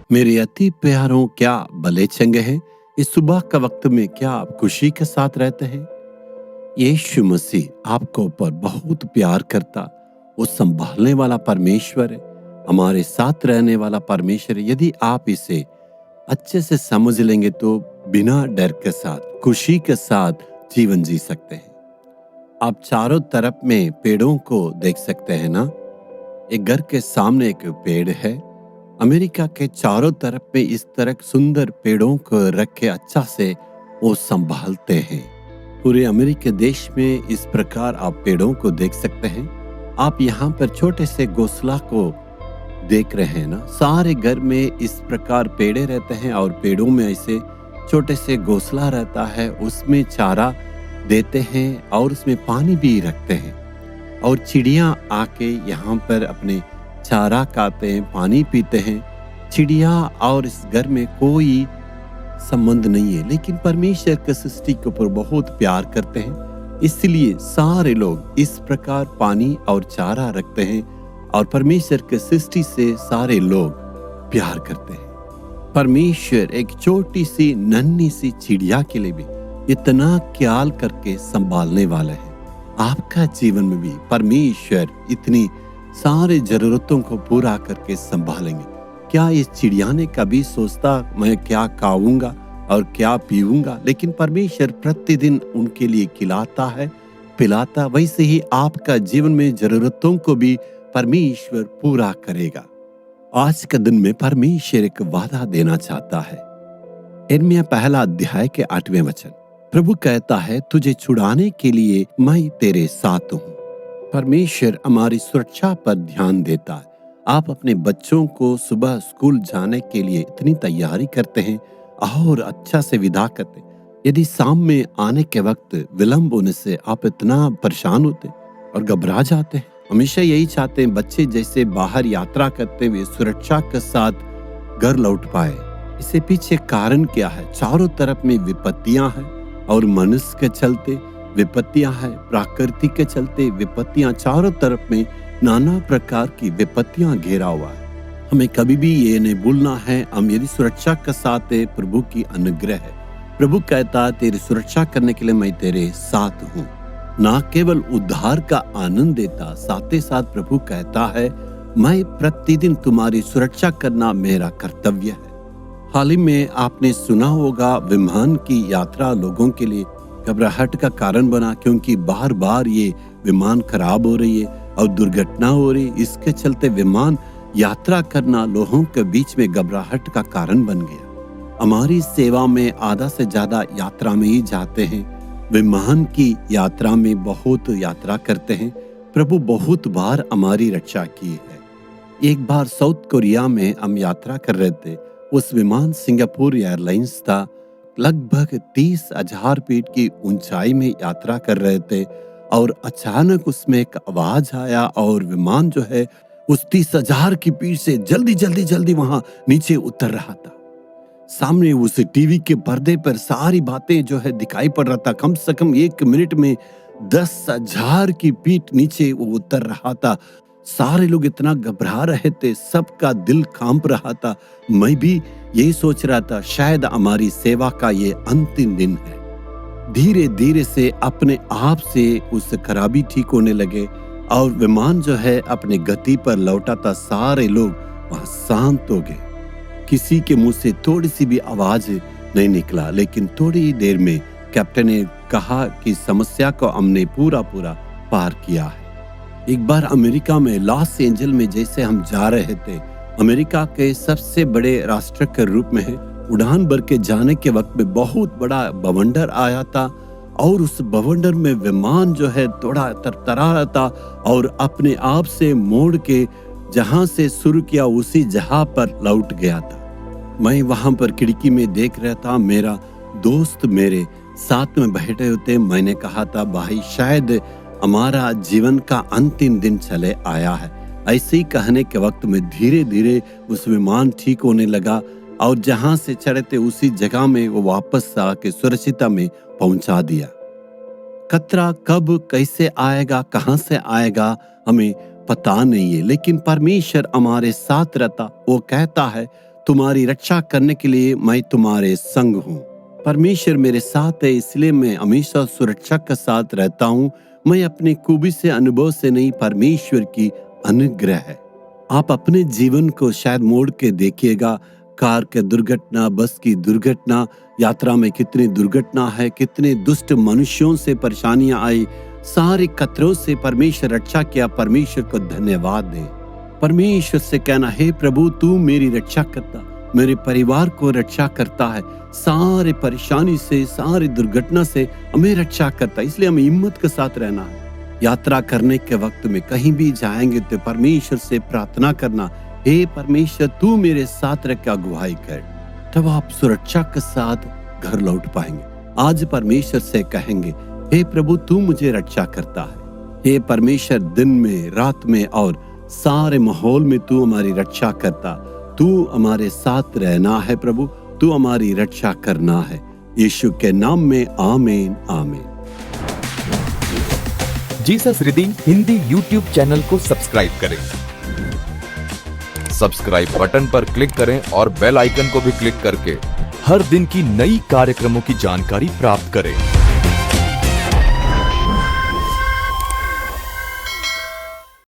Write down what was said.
मेरे अति प्यारों, क्या भले चंगे हैं? इस सुबह का वक्त में क्या आप खुशी के साथ रहते हैं? यीशु मसीह आपको ऊपर बहुत प्यार करता, वो संभालने वाला परमेश्वर है, हमारे साथ रहने वाला परमेश्वर है। यदि आप इसे अच्छे से समझ लेंगे तो बिना डर के साथ, खुशी के साथ जीवन जी सकते हैं। आप चारों तरफ में पेड़ों को देख सकते हैं ना? एक घर के सामने एक पेड़ है। अमेरिका के चारों तरफ में इस तरह सुंदर पेड़ों को रख के अच्छा से वो संभालते हैं। पूरे अमेरिका देश में इस प्रकार आप पेड़ों को देख सकते हैं। आप यहाँ पर छोटे से घोंसला को देख रहे हैं ना? सारे घर में इस प्रकार पेड़े रहते हैं और पेड़ों में ऐसे छोटे से घोंसला रहता है, उसमें चारा देते हैं और उसमें पानी भी रखते हैं। और चिड़िया आके यहाँ पर अपने चारा खाते हैं, पानी पीते हैं। चिड़िया और इस घर में कोई संबंध नहीं है, लेकिन परमेश्वर के सृष्टि के ऊपर बहुत प्यार करते हैं, इसलिए सारे लोग इस प्रकार पानी और चारा रखते हैं और परमेश्वर के सृष्टि से सारे लोग प्यार करते हैं। परमेश्वर एक छोटी सी नन्ही सी चिड़िया के लिए भी इतना ख्याल करके संभालने वाला है। आपका जीवन में भी परमेश्वर इतनी सारे जरूरतों को पूरा करके संभालेंगे। क्या इस चिड़िया ने कभी सोचता मैं क्या खाऊंगा और क्या पीऊंगा? लेकिन परमेश्वर प्रतिदिन उनके लिए खिलाता है, पिलाता। वैसे ही आपका जीवन में जरूरतों को भी परमेश्वर पूरा करेगा। आज के दिन में परमेश्वर एक वादा देना चाहता है। यिर्मयाह पहला अध्याय के 8वें वचन, प्रभु कहता है, तुझे छुड़ाने के लिए मैं तेरे साथ हूँ। परमेश्वर हमारी सुरक्षा पर ध्यान देता है। आप अपने बच्चों को सुबह स्कूल जाने के लिए इतनी तैयारी करते हैं और अच्छा से विदा करते हैं। यदि शाम में आने के वक्त विलंब होने से आप इतना परेशान होते और घबरा जाते हैं। हमेशा यही चाहते हैं बच्चे जैसे बाहर यात्रा करते हुए सुरक्षा के साथ घर लौट पाए। इससे पीछे कारण क्या है? चारों तरफ में विपत्तियां हैं और मनुष्य के चलते विपत्तियां हैं, प्रकृति के चलते विपत्तियां, चारों तरफ में नाना प्रकार की विपत्तियां घेरा हुआ है। हमें कभी भी ये नहीं भूलना है, हम मेरी सुरक्षा के साथ है, प्रभु की अनुग्रह है। प्रभु कहता है, तेरी सुरक्षा करने के लिए मैं तेरे साथ हूँ। ना केवल उद्धार का आनंद देता, साथ ही साथ प्रभु कहता है, मैं प्रतिदिन तुम्हारी सुरक्षा करना मेरा कर्तव्य है। हाल ही में आपने सुना होगा, विमान की यात्रा लोगों के लिए घबराहट का कारण बना, क्योंकि बार बार ये विमान खराब हो रही है और दुर्घटना हो रही है। इसके चलते विमान यात्रा करना लोगों के बीच में घबराहट का कारण बन गया। हमारी सेवा में आधा से ज्यादा यात्रा में ही जाते हैं, विमान की यात्रा में बहुत यात्रा करते हैं। प्रभु बहुत बार हमारी रक्षा की है। एक बार साउथ कोरिया में हम यात्रा कर रहे थे। उस विमान सिंगापुर एयरलाइंस था। लगभग 30,000 फीट की ऊंचाई में यात्रा कर रहे थे और अचानक उसमें एक आवाज आया और विमान जो है उस 30,000 की फीट से जल्दी वहां नीचे उतर रहा था। सामने उस टीवी के पर्दे पर सारी बातें जो है दिखाई पड़ रहा था। कम से कम 1 मिनट में 10,000 की फीट नीचे वो उतर रहा था। सारे लोग इतना घबरा रहे थे, सबका दिल कांप रहा था। मैं भी यही सोच रहा था, शायद हमारी सेवा का ये अंतिम दिन है। धीरे धीरे से अपने आप से उस खराबी ठीक होने लगे और विमान जो है अपने गति पर लौटा था। सारे लोग वहां शांत हो गए। किसी के मुंह से थोड़ी सी भी आवाज नहीं निकला, लेकिन थोड़ी ही देर में कैप्टन ने कहा कि समस्या को हमने पूरा पार किया है। एक बार अमेरिका में लॉस एंजल में जैसे हम जा रहे थे, अमेरिका के सबसे बड़े राष्ट्र के रूप में उड़ान भर के जाने के वक्त में बहुत बड़ा बवंडर आया था और उस बवंडर में विमान जो है थोड़ा तरतरा रहा था और अपने आप से मोड़ के जहां से शुरू किया उसी जहां पर लौट गया था। मैं वहां पर खिड़की में देख रहा था, मेरा दोस्त मेरे साथ में बैठे होते। मैंने कहा था, भाई शायद हमारा जीवन का अंतिम दिन चले आया है। ऐसे ही कहने के वक्त में धीरे धीरे उस विमान ठीक होने लगा और जहां से चढ़े थे उसी जगह में वो वापस आके सुरक्षिता में पहुंचा दिया। खतरा कब कैसे आएगा, कहां से आएगा, हमें पता नहीं है, लेकिन परमेश्वर हमारे साथ रहता। वो कहता है, तुम्हारी रक्षा करने के लिए मैं तुम्हारे संग हूँ। परमेश्वर मेरे साथ है, इसलिए मैं हमेशा सुरक्षा के साथ रहता हूँ। मैं अपनी खूबी से, अनुभव से नहीं, परमेश्वर की अनुग्रह है। आप अपने जीवन को शायद मोड़ के देखिएगा। कार के दुर्घटना, बस की दुर्घटना, यात्रा में कितनी दुर्घटना है, कितने दुष्ट मनुष्यों से परेशानियां आई, सारे खतरों से परमेश्वर रक्षा किया। परमेश्वर को धन्यवाद दें। परमेश्वर से कहना, हे प्रभु तू मेरी रक्षा करता, मेरे परिवार को रक्षा करता है, सारे परेशानी से, सारी दुर्घटना से हमें रक्षा करता है। इसलिए हमें हिम्मत के साथ रहना है। यात्रा करने के वक्त में कहीं भी जाएंगे तो परमेश्वर से प्रार्थना करना, हे परमेश्वर तू मेरे साथ रह के अगुवाई कर, तब आप सुरक्षा के साथ घर लौट पाएंगे। आज परमेश्वर से कहेंगे, हे प्रभु तू मुझे रक्षा करता है। हे परमेश्वर दिन में, रात में और सारे माहौल में तू हमारी रक्षा करता, तू हमारे साथ रहना है प्रभु, तू हमारी रक्षा करना है। यीशु के नाम में आमीन आमीन। Jesus redeem Hindi YouTube channel को सब्सक्राइब करें। सब्सक्राइब बटन पर क्लिक करें और बेल आइकन को भी क्लिक करके हर दिन की नई कार्यक्रमों की जानकारी प्राप्त करें।